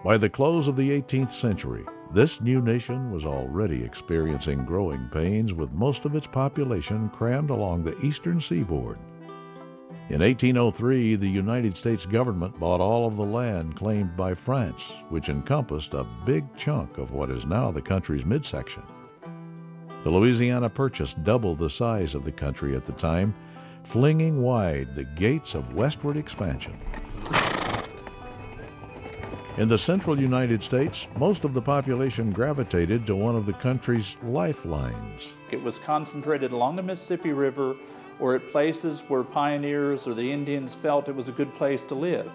By the close of the 18th century, this new nation was already experiencing growing pains, with most of its population crammed along the eastern seaboard. In 1803, the United States government bought all of the land claimed by France, which encompassed a big chunk of what is now the country's midsection. The Louisiana Purchase doubled the size of the country at the time, flinging wide the gates of westward expansion. In the central United States, most of the population gravitated to one of the country's lifelines. It was concentrated along the Mississippi River or at places where pioneers or the Indians felt it was a good place to live.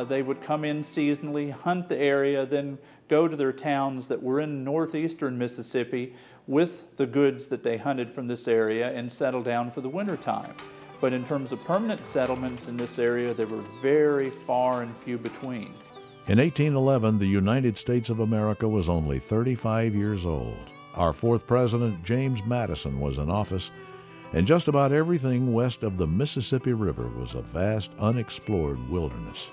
They would come in seasonally, hunt the area, then go to their towns that were in northeastern Mississippi with the goods that they hunted from this area and settle down for the wintertime. But in terms of permanent settlements in this area, they were very far and few between. In 1811, the United States of America was only 35 years old. Our fourth president, James Madison, was in office, and just about everything west of the Mississippi River was a vast, unexplored wilderness.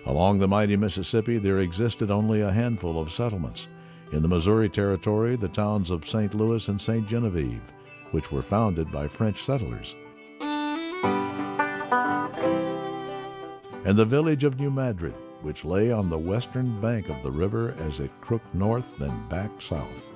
Along the mighty Mississippi, there existed only a handful of settlements. In the Missouri Territory, the towns of St. Louis and St. Genevieve, which were founded by French settlers, and the village of New Madrid, which lay on the western bank of the river as it crooked north and back south.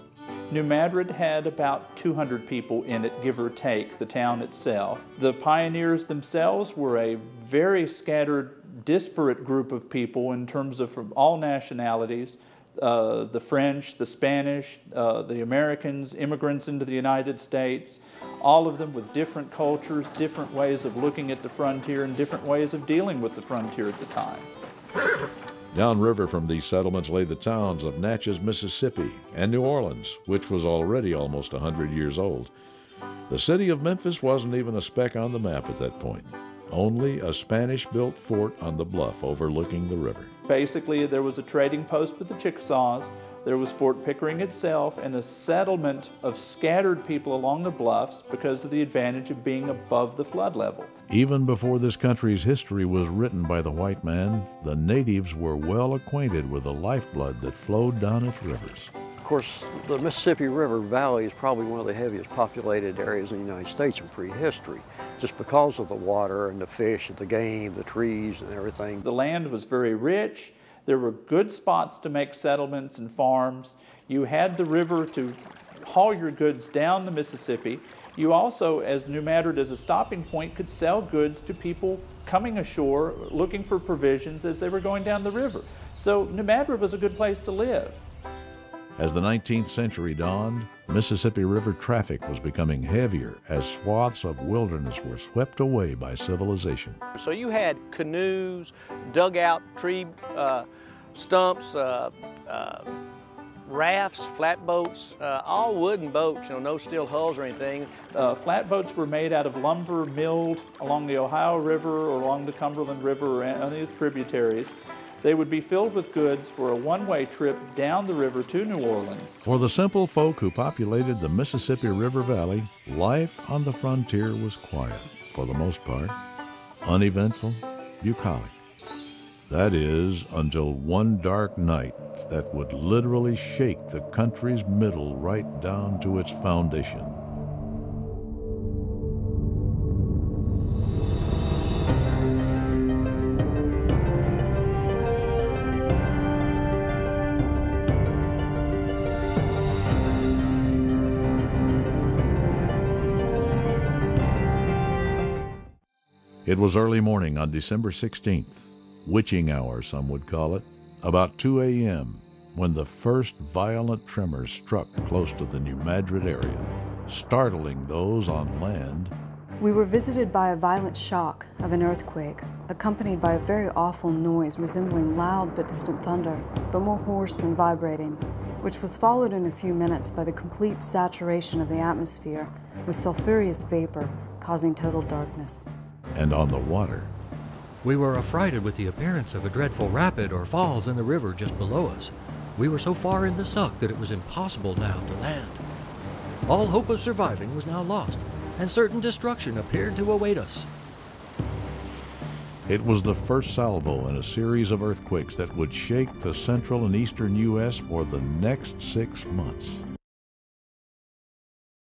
New Madrid had about 200 people in it, give or take, the town itself. The pioneers themselves were a very scattered, disparate group of people in terms of from all nationalities. The French, the Spanish, the Americans, immigrants into the United States, all of them with different cultures, different ways of looking at the frontier, and different ways of dealing with the frontier at the time. Downriver from these settlements lay the towns of Natchez, Mississippi, and New Orleans, which was already almost 100 years old. The city of Memphis wasn't even a speck on the map at that point, only a Spanish-built fort on the bluff overlooking the river. Basically, there was a trading post with the Chickasaws, there was Fort Pickering itself, and a settlement of scattered people along the bluffs because of the advantage of being above the flood level. Even before this country's history was written by the white man, the natives were well acquainted with the lifeblood that flowed down its rivers. Of course, the Mississippi River Valley is probably one of the heaviest populated areas in the United States in prehistory, just because of the water and the fish and the game, the trees and everything. The land was very rich. There were good spots to make settlements and farms. You had the river to haul your goods down the Mississippi. You also, as New Madrid as a stopping point, could sell goods to people coming ashore looking for provisions as they were going down the river. So New Madrid was a good place to live. As the 19th century dawned, Mississippi River traffic was becoming heavier as swaths of wilderness were swept away by civilization. So you had canoes, dugout tree stumps, rafts, flatboats, all wooden boats, no steel hulls or anything. Flatboats were made out of lumber milled along the Ohio River or along the Cumberland River or any of the tributaries. They would be filled with goods for a one-way trip down the river to New Orleans. For the simple folk who populated the Mississippi River Valley, life on the frontier was quiet, for the most part, uneventful, bucolic. That is, until one dark night that would literally shake the country's middle right down to its foundation. It was early morning on December 16th, witching hour some would call it, about 2 a.m., when the first violent tremor struck close to the New Madrid area, startling those on land. We were visited by a violent shock of an earthquake, accompanied by a very awful noise resembling loud but distant thunder, but more hoarse and vibrating, which was followed in a few minutes by the complete saturation of the atmosphere with sulfurous vapor, causing total darkness. And on the water, we were affrighted with the appearance of a dreadful rapid or falls in the river just below us. We were so far in the suck that it was impossible now to land. All hope of surviving was now lost, and certain destruction appeared to await us. It was the first salvo in a series of earthquakes that would shake the central and eastern U.S. for the next 6 months.